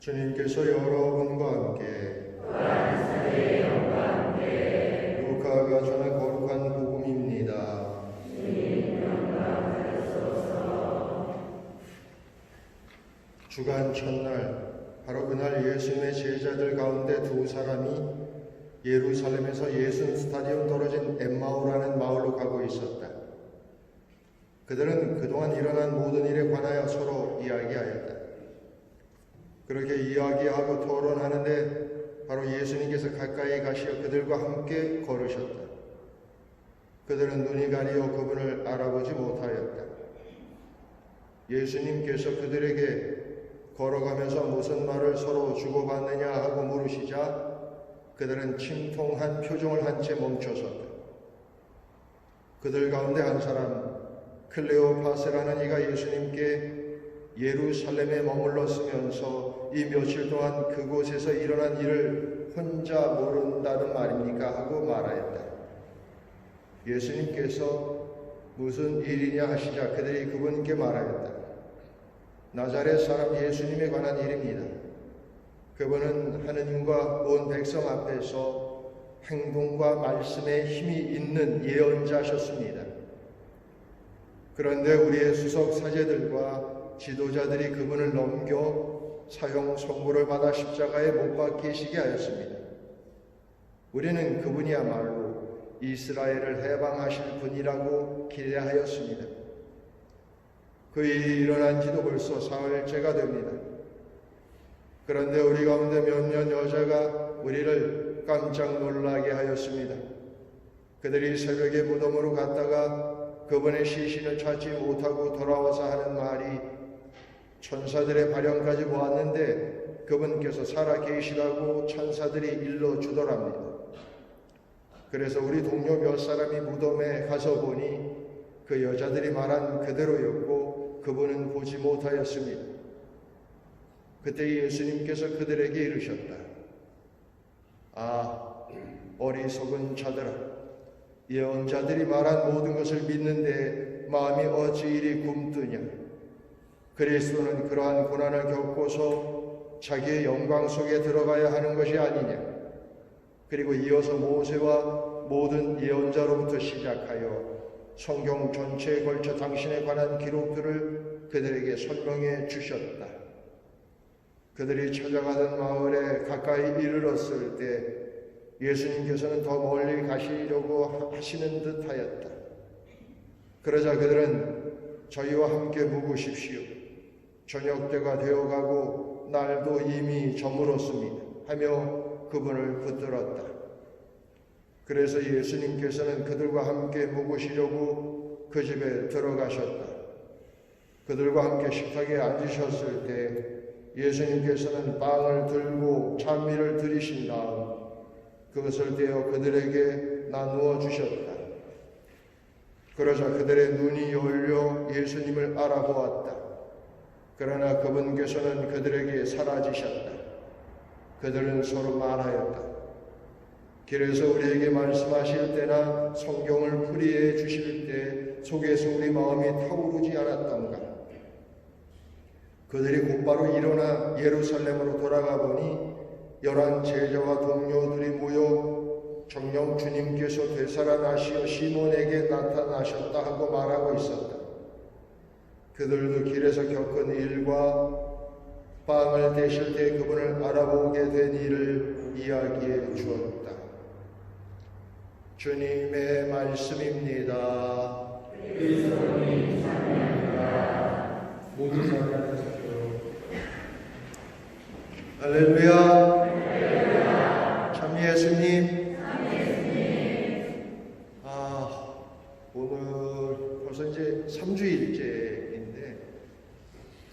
주님께서 여러분과 함께 루카가 전한 거룩한 복음입니다. 주간 첫날, 바로 그날 예수님의 제자들 가운데 두 사람이 예루살렘에서 예순 스타디움 떨어진 엠마오라는 마을로 가고 있었다. 그들은 그동안 일어난 모든 일에 관하여 서로 이야기하였다. 그렇게 이야기하고 토론하는데 바로 예수님께서 가까이 가시어 그들과 함께 걸으셨다. 그들은 눈이 가리어 그분을 알아보지 못하였다. 예수님께서 그들에게 걸어가면서 무슨 말을 서로 주고받느냐 하고 물으시자 그들은 침통한 표정을 한 채 멈춰섰다. 그들 가운데 한 사람, 클레오파스라는 이가 예수님께 예루살렘에 머물렀으면서 이 며칠 동안 그곳에서 일어난 일을 혼자 모른다는 말입니까? 하고 말하였다. 예수님께서 무슨 일이냐 하시자 그들이 그분께 말하였다. 나자렛 사람 예수님에 관한 일입니다. 그분은 하느님과 온 백성 앞에서 행동과 말씀에 힘이 있는 예언자셨습니다. 그런데 우리의 수석 사제들과 지도자들이 그분을 넘겨 사형 선고를 받아 십자가에 못 박히시게 하였습니다. 우리는 그분이야말로 이스라엘을 해방하실 분이라고 기대하였습니다. 그 일이 일어난 지도 벌써 사흘째가 됩니다. 그런데 우리 가운데 몇몇 여자가 우리를 깜짝 놀라게 하였습니다. 그들이 새벽에 무덤으로 갔다가 그분의 시신을 찾지 못하고 돌아와서 하는 말이 천사들의 발령까지 보았는데 그분께서 살아 계시다고 천사들이 일러주더랍니다. 그래서 우리 동료 몇 사람이 무덤에 가서 보니 그 여자들이 말한 그대로였고 그분은 보지 못하였습니다. 그때 예수님께서 그들에게 이르셨다. 아, 어리석은 자들아, 예언자들이 말한 모든 것을 믿는데 마음이 어찌 이리 굼뜨냐. 그리스도는 그러한 고난을 겪고서 자기의 영광 속에 들어가야 하는 것이 아니냐. 그리고 이어서 모세와 모든 예언자로부터 시작하여 성경 전체에 걸쳐 당신에 관한 기록들을 그들에게 설명해 주셨다. 그들이 찾아가던 마을에 가까이 이르렀을 때 예수님께서는 더 멀리 가시려고 하시는 듯 하였다. 그러자 그들은 저희와 함께 묵으십시오. 저녁 때가 되어가고 날도 이미 저물었습니다. 하며 그분을 붙들었다. 그래서 예수님께서는 그들과 함께 묵으시려고 그 집에 들어가셨다. 그들과 함께 식탁에 앉으셨을 때 예수님께서는 빵을 들고 찬미를 드리신 다음 그것을 떼어 그들에게 나누어 주셨다. 그러자 그들의 눈이 열려 예수님을 알아보았다. 그러나 그분께서는 그들에게 사라지셨다. 그들은 서로 말하였다. 길에서 우리에게 말씀하실 때나 성경을 풀이해 주실 때 속에서 우리 마음이 타오르지 않았던가. 그들이 곧바로 일어나 예루살렘으로 돌아가 보니 11 제자와 동료들이 모여 정녕 주님께서 되살아나시어 시몬에게 나타나셨다 하고 말하고 있었다. 그들도 길에서 겪은 일과 빵을 대실 때 그분을 알아보게 된 일을 이야기해 주었다. 주님의 말씀입니다. 그리스도님 찬양합니다. 모두 찬양하십시오. 할렐루야. 참 예수님. 오늘 벌써 이제 3주일째인데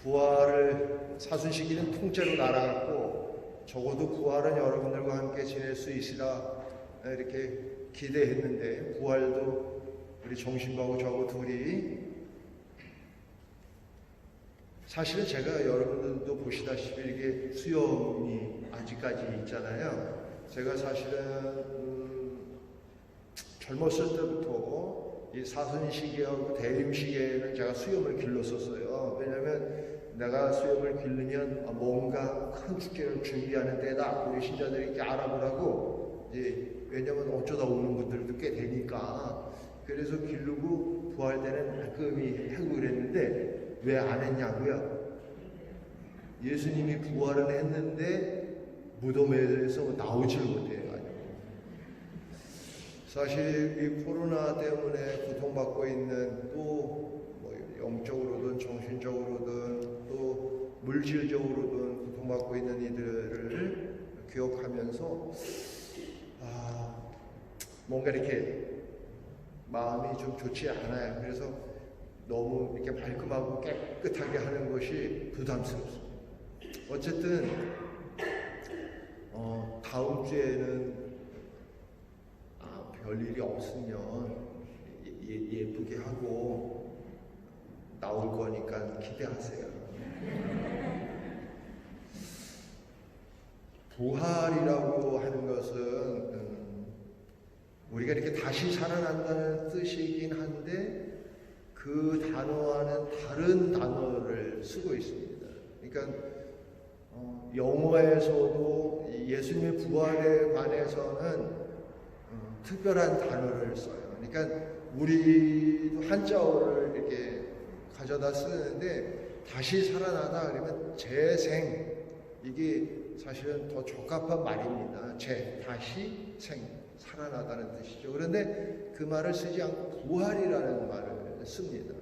부활을 사순시기는 통째로 날아갔고 적어도 부활은 여러분들과 함께 지낼 수 있으라 이렇게 기대했는데 부활도 우리 정신바고 저하고 둘이 사실은 제가 여러분들도 보시다시피 이게 수염이 아직까지 있잖아요. 제가 사실은 젊었을 때부터 이 사순시기하고 대림시기에는 제가 수염을 길렀었어요. 왜냐하면 내가 수염을 기르면 뭔가 큰 축제를 준비하는 때다. 우리 신자들이 이렇게 알아보라고 이제 왜냐면 어쩌다 오는 분들도 꽤 되니까 그래서 기르고 부활 때는 말끔히 하고 그랬는데 왜 안 했냐고요? 예수님이 부활은 했는데 무덤에서 나오질 못해요. 사실 이 코로나 때문에 고통받고 있는 또뭐 영적으로든 정신적으로든 또 물질적으로든 고통받고 있는 이들을 기억하면서 뭔가 이렇게 마음이 좀 좋지 않아요. 그래서 너무 이렇게 말끔하고 깨끗하게 하는 것이 부담스럽습니다. 어쨌든 다음 주에는 별일이 없으면 예쁘게 하고 나올 거니까 기대하세요. 부활이라고 하는 것은 우리가 이렇게 다시 살아난다는 뜻이긴 한데 그 단어와는 다른 단어를 쓰고 있습니다. 그러니까 영어에서도 예수님의 부활에 관해서는 특별한 단어를 써요. 그러니까 우리도 한자어를 이렇게 가져다 쓰는데 다시 살아나다 그러면 재생, 이게 사실은 더 적합한 말입니다. 다시 생, 살아나다는 뜻이죠. 그런데 그 말을 쓰지 않고 부활이라는 말을 씁니다.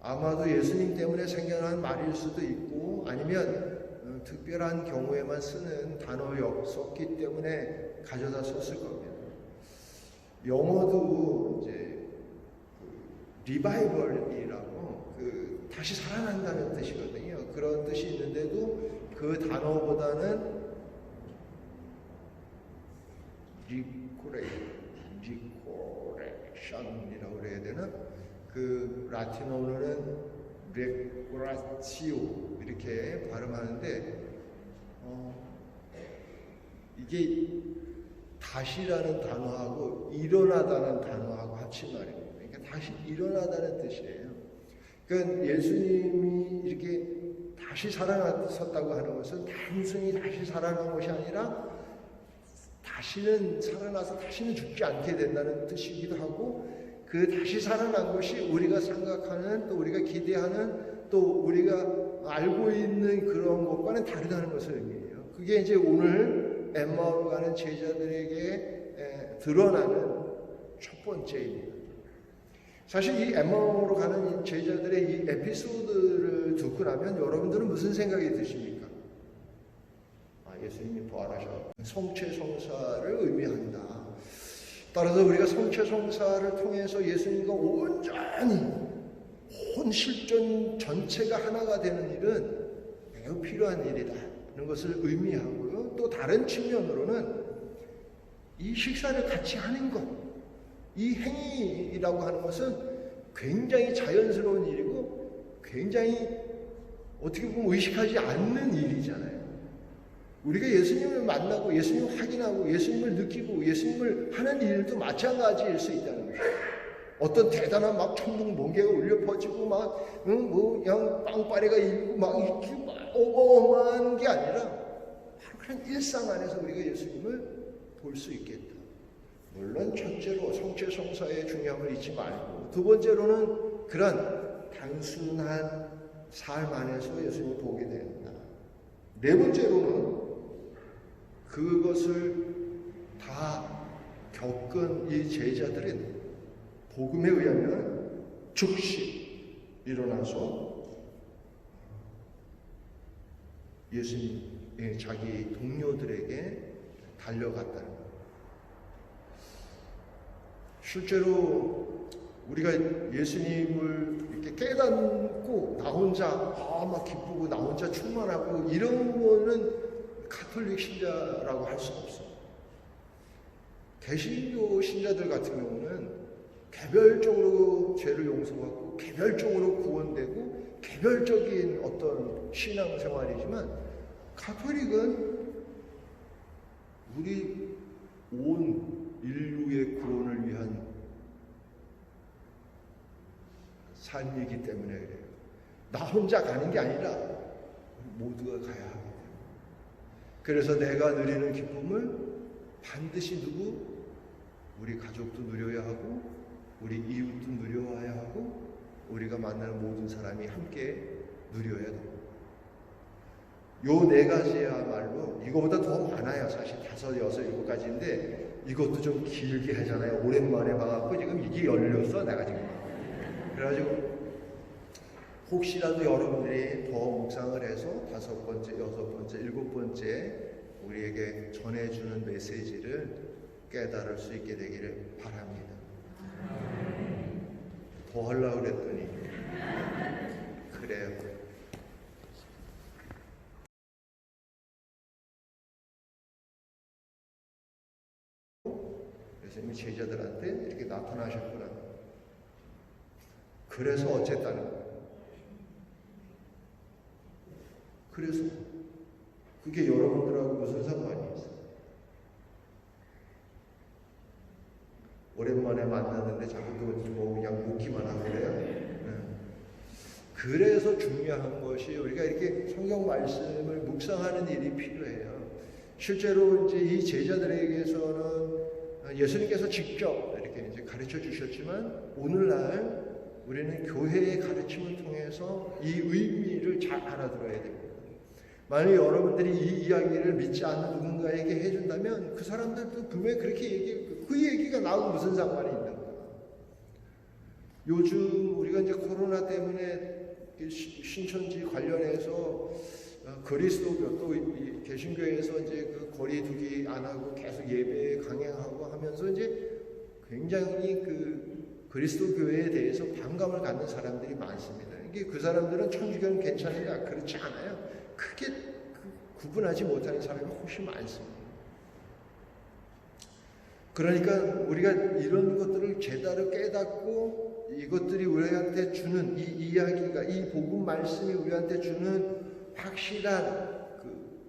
아마도 예수님 때문에 생겨난 말일 수도 있고 아니면 특별한 경우에만 쓰는 단어였었기 때문에 가져다 썼을 겁니다. 영어도 이제 리바이벌이라고 다시 살아난다는 뜻이거든요. 그런 뜻이 있는데도 그 단어보다는 리코렉션이라고 그래야 되나? 그 라틴어로는 레코라치오 이렇게 발음하는데 이게 다시라는 단어하고 일어나다는 단어하고 합친 말입니다. 그러니까 다시 일어나다는 뜻이에요. 그러니까 예수님이 이렇게 다시 살아났었다고 하는 것은 단순히 다시 살아난 것이 아니라 다시는 살아나서 다시는 죽지 않게 된다는 뜻이기도 하고 그 다시 살아난 것이 우리가 생각하는 또 우리가 기대하는 또 우리가 알고 있는 그런 것과는 다르다는 것을 의미해요. 그게 이제 오늘 엠마오로 가는 제자들에게 드러나는 첫 번째입니다. 사실 이 엠마오로 가는 제자들의 이 에피소드를 듣고 나면 여러분들은 무슨 생각이 드십니까? 예수님이 부활하셨다. 성체성사를 의미한다. 따라서 우리가 성체성사를 통해서 예수님과 온전히 온 실존 전체가 하나가 되는 일은 매우 필요한 일이다 하는 것을 의미하고요. 또 다른 측면으로는 이 식사를 같이 하는 것, 이 행위라고 하는 것은 굉장히 자연스러운 일이고 굉장히 어떻게 보면 의식하지 않는 일이잖아요. 우리가 예수님을 만나고 예수님을 확인하고 예수님을 느끼고 예수님을 하는 일도 마찬가지일 수 있다는 거죠. 어떤 대단한 막 천둥 번개가 울려 퍼지고 막 그냥 빵빠레가 일고 막 이렇게 막 어마어마한 게 아니라 바로 그런 일상 안에서 우리가 예수님을 볼 수 있겠다. 물론 첫째로 성체성사의 중요함을 잊지 말고 두 번째로는 그런 단순한 삶 안에서 예수님을 보게 된다. 네 번째로는 그것을 다 겪은 이 제자들은 복음에 의하면 즉시 일어나서 예수님의 자기 동료들에게 달려갔다는 거예요. 실제로 우리가 예수님을 이렇게 깨닫고 나 혼자 막 기쁘고 나 혼자 충만하고 이런 거는 가톨릭 신자라고 할 수 없어요. 개신교 신자들 같은 경우는 개별적으로 죄를 용서받고 개별적으로 구원되고 개별적인 어떤 신앙생활이지만 가톨릭은 우리 온 인류의 구원을 위한 삶이기 때문에 그래요. 나 혼자 가는 게 아니라 모두가 가야 하거든요. 그래서 내가 누리는 기쁨을 반드시 우리 가족도 누려야 하고 우리 이웃도 누려야 하고 우리가 만나는 모든 사람이 함께 누려야 됩니다. 요 네 가지야말로 이거보다 더 많아요. 사실 5, 6, 7가지인데 이것도 좀 길게 하잖아요. 오랜만에 봐갖고 지금 이게 열렸어 내가 지금. 그래가지고 혹시라도 여러분들이 더 묵상을 해서 5번째, 6번째, 7번째 우리에게 전해주는 메시지를 깨달을 수 있게 되기를 바랍니다. 더 하려고 그랬더니 그래요. 예수님이 제자들한테 이렇게 나타나셨구나. 그래서 어쨌다는 거예요. 그래서 그게 여러분들하고 무슨 상관이 있어요? 오랜만에 만났는데 자꾸 뭐 그냥 묻기만 하고 그래요. 그래서 중요한 것이 우리가 이렇게 성경 말씀을 묵상하는 일이 필요해요. 실제로 이제 이 제자들에게서는 예수님께서 직접 이렇게 이제 가르쳐 주셨지만 오늘날 우리는 교회의 가르침을 통해서 이 의미를 잘 알아들어야 됩니다. 만약 여러분들이 이 이야기를 믿지 않는 누군가에게 해준다면 그 사람들도 분명히 그렇게 그 얘기가 나오고 무슨 상관이 있는 거야. 요즘 우리가 이제 코로나 때문에 신천지 관련해서 그리스도교 또 개신교에서 이제 그 거리 두기 안 하고 계속 예배 강행하고 하면서 이제 굉장히 그 그리스도교회에 대해서 반감을 갖는 사람들이 많습니다. 이게 그 사람들은 천주교는 괜찮은가? 그렇지 않아요. 크게 구분하지 못하는 사람이 훨씬 많습니다. 그러니까 우리가 이런 것들을 제대로 깨닫고 이것들이 우리한테 주는 이 이야기가 이 복음 말씀이 우리한테 주는 확실한 그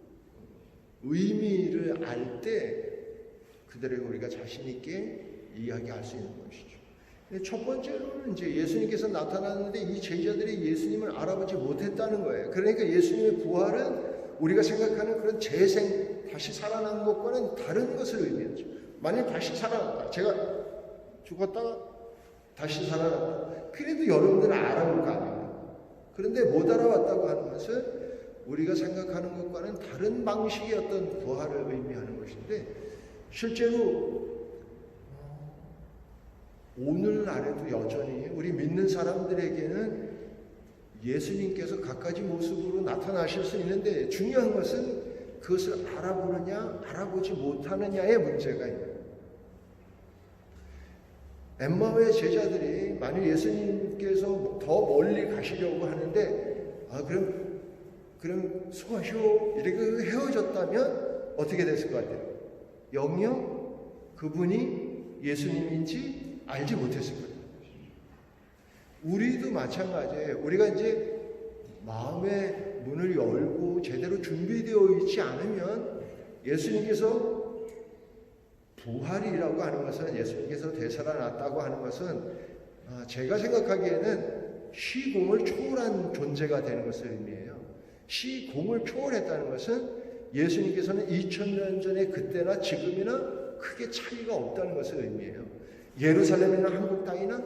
의미를 알 때 그들에게 우리가 자신 있게 이야기할 수 있는 것이죠. 첫 번째로는 이제 예수님께서 나타났는데 이 제자들이 예수님을 알아보지 못했다는 거예요. 그러니까 예수님의 부활은 우리가 생각하는 그런 재생, 다시 살아난 것과는 다른 것을 의미하죠. 만약 다시 살아났다. 제가 죽었다가 다시 살아났다. 그래도 여러분들은 알아볼 거 아닙니까? 그런데 못 알아왔다고 하는 것은 우리가 생각하는 것과는 다른 방식의 어떤 부활을 의미하는 것인데 실제로 오늘날에도 여전히 우리 믿는 사람들에게는 예수님께서 갖가지 모습으로 나타나실 수 있는데 중요한 것은 그것을 알아보느냐 알아보지 못하느냐의 문제가 있는 거예요. 엠마오의 제자들이 만약 예수님께서 더 멀리 가시려고 하는데 그럼 수고하시오 이렇게 헤어졌다면 어떻게 됐을 것 같아요? 영영 그분이 예수님인지 알지 못했을 거예요. 우리도 마찬가지예요. 우리가 이제 마음의 문을 열고 제대로 준비되어 있지 않으면 예수님께서 부활이라고 하는 것은 예수님께서 되살아났다고 하는 것은 제가 생각하기에는 시공을 초월한 존재가 되는 것을 의미해요. 시공을 초월했다는 것은 예수님께서는 2000년 전에 그때나 지금이나 크게 차이가 없다는 것을 의미해요. 예루살렘이나 한국 땅이나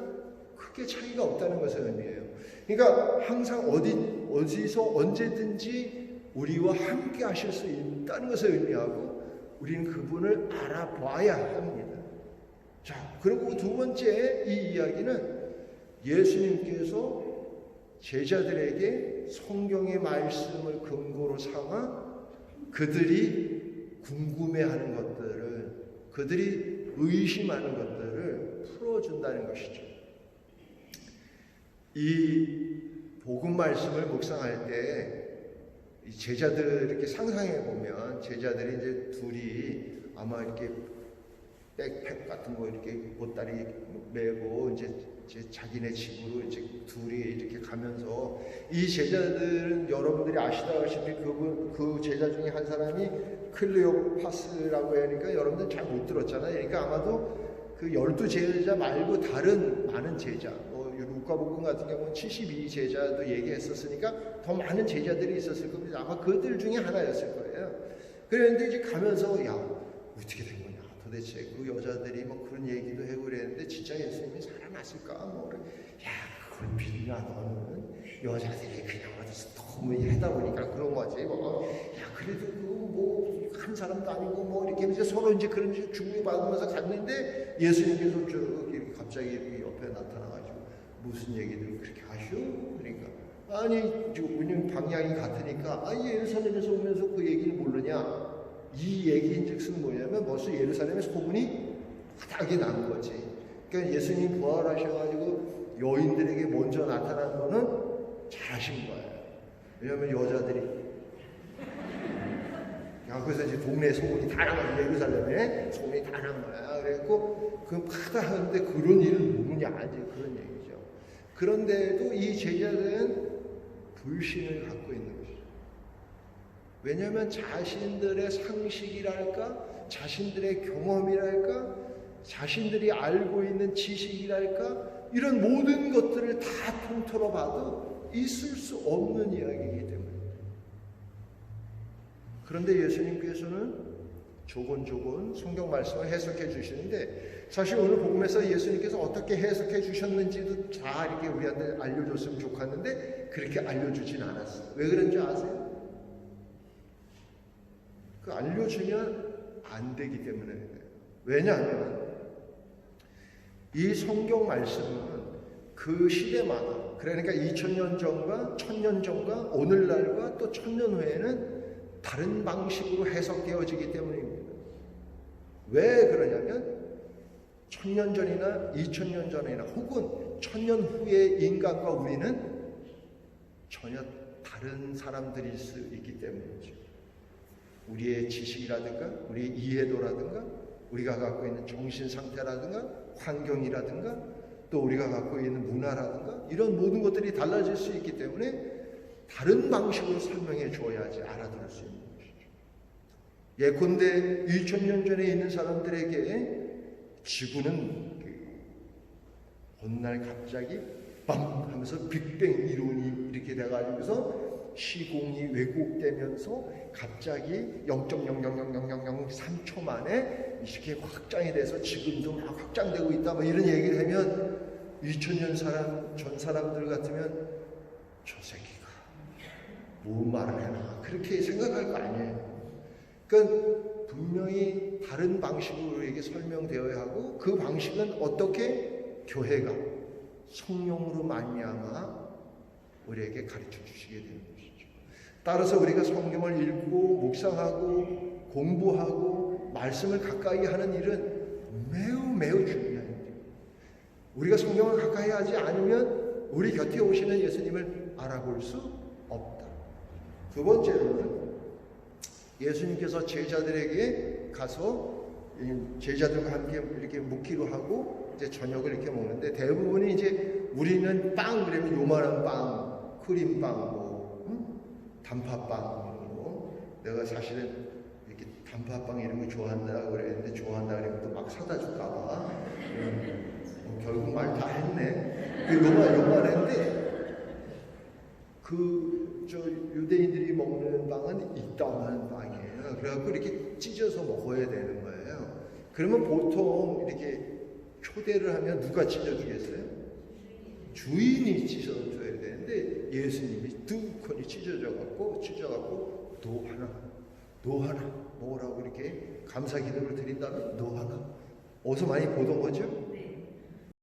크게 차이가 없다는 것을 의미해요. 그러니까 항상 어디서 언제든지 우리와 함께 하실 수 있다는 것을 의미하고 우리는 그분을 알아봐야 합니다. 자, 그리고 두 번째 이 이야기는 예수님께서 제자들에게 성경의 말씀을 근거로 삼아 그들이 궁금해하는 것들을 그들이 의심하는 것들을 풀어준다는 것이죠. 이 복음 말씀을 묵상할 때 제자들 이렇게 상상해 보면 제자들이 이제 둘이 아마 이렇게 백팩 같은 거 이렇게 보따리 메고 이제 자기네 집으로 이제 둘이 이렇게 가면서 이 제자들은 여러분들이 아시다시피 그 제자 중에 한 사람이 클레오파스라고 하니까 여러분들 잘 못 들었잖아요. 그러니까 아마도 그 12 제자 말고 다른 많은 제자 루카복음 같은 경우는 72 제자도 얘기했었으니까 더 많은 제자들이 있었을 겁니다. 아마 그들 중에 하나였을 거예요. 그런데 이제 가면서 야 어떻게 된 거냐 도대체 그 여자들이 뭐 그런 얘기도 하고 그랬는데 진짜 예수님이 살아났을까 뭐 야 그걸 믿냐 너는 여자들이 그냥 어디서 너무 하다 보니까 그런 거지 뭐 야 그래도 뭐 한 사람도 아니고 뭐 이렇게 이제 서로 이제 그런 중요 받으면서 갔는데 예수님께서 쭉 이렇게 갑자기 이렇게 옆에 나타나가지고 무슨 얘기를 그렇게 하셔? 그러니까 아니 지금 우리는 방향이 같으니까 아니 예루살렘에서 오면서 그 얘기를 모르냐? 이 얘기인즉슨 뭐냐면 벌써 예루살렘에 소문이 바닥이 난 거지. 그러니까 예수님 부활하셔가지고 여인들에게 먼저 나타난 거는 잘하신 거예요. 왜냐하면 여자들이 그래서 이제 동네 소문이 다 난 거야. 예루살렘에 소문이 다 난 거야. 그래갖고 그 파다 하는데 그런 일은 누구냐 이제 그런 얘기죠. 그런데도 이 제자들은 불신을 갖고 있는 것이죠. 왜냐하면 자신들의 상식이랄까, 자신들의 경험이랄까, 자신들이 알고 있는 지식이랄까 이런 모든 것들을 다 통틀어 봐도 있을 수 없는 이야기이기 때문에. 그런데 예수님께서는 조곤조곤 성경 말씀을 해석해 주시는데 사실 오늘 복음에서 예수님께서 어떻게 해석해 주셨는지도 다 이렇게 우리한테 알려줬으면 좋겠는데 그렇게 알려주진 않았어요. 왜 그런지 아세요? 그 알려주면 안 되기 때문에 그래요. 왜냐하면 이 성경 말씀은 그 시대마다 그러니까 2000년 전과 1000년 전과 오늘날과 또 1000년 후에는 다른 방식으로 해석되어지기 때문입니다. 왜 그러냐면 1000년 전이나 2000년 전이나 혹은 1000년 후의 인간과 우리는 전혀 다른 사람들일 수 있기 때문이죠. 우리의 지식이라든가 우리의 이해도라든가 우리가 갖고 있는 정신 상태라든가 환경이라든가 또 우리가 갖고 있는 문화라든가 이런 모든 것들이 달라질 수 있기 때문에 다른 방식으로 설명해 줘야지 알아들을 수 있는 것이죠. 예컨대 2000년 전에 있는 사람들에게 지구는 어느 날 갑자기 빵 하면서 빅뱅 이론이 이렇게 돼가지고서 시공이 왜곡되면서 갑자기 0.0000003초 만에 이렇게 확장이 돼서 지금도 막 확장되고 있다 뭐 이런 얘기를 하면 2000년 전 사람들 같으면 저 새끼가 뭔 말을 해나 그렇게 생각할 거 아니에요. 그러니까 분명히 다른 방식으로 우리에게 설명되어야 하고 그 방식은 어떻게 교회가 성령으로 말미암아 우리에게 가르쳐 주시게 되는 것이죠. 따라서 우리가 성경을 읽고 묵상하고 공부하고 말씀을 가까이 하는 일은 매우 중요한 일입니다. 우리가 성경을 가까이 하지 않으면 우리 곁에 오시는 예수님을 알아볼 수 없다. 두 번째로는 예수님께서 제자들에게 가서 제자들과 함께 이렇게 묵기로 하고 이제 저녁을 이렇게 먹는데 대부분이 이제 우리는 빵 그러면 요만한 빵, 크림빵, 단팥빵 뭐 내가 사실은 이렇게 단팥빵 이런 거 좋아한다 그랬는데 좋아한다 그러면 또 막 사다 줄까봐 결국 말 다 했네. 그 요만했는데 저 유대인들이 먹는 빵은 이따만한 빵이에요. 그래갖고 이렇게 찢어서 먹어야 되는 거예요. 그러면 보통 이렇게 초대를 하면 누가 찢어주겠어요? 주인이 찢어줘야 되는데 예수님이 뚜건이 찢어져갖고 너 하나 먹으라고 이렇게 감사 기도를 드린 다음에 너 하나 어디서 많이 보던 거죠?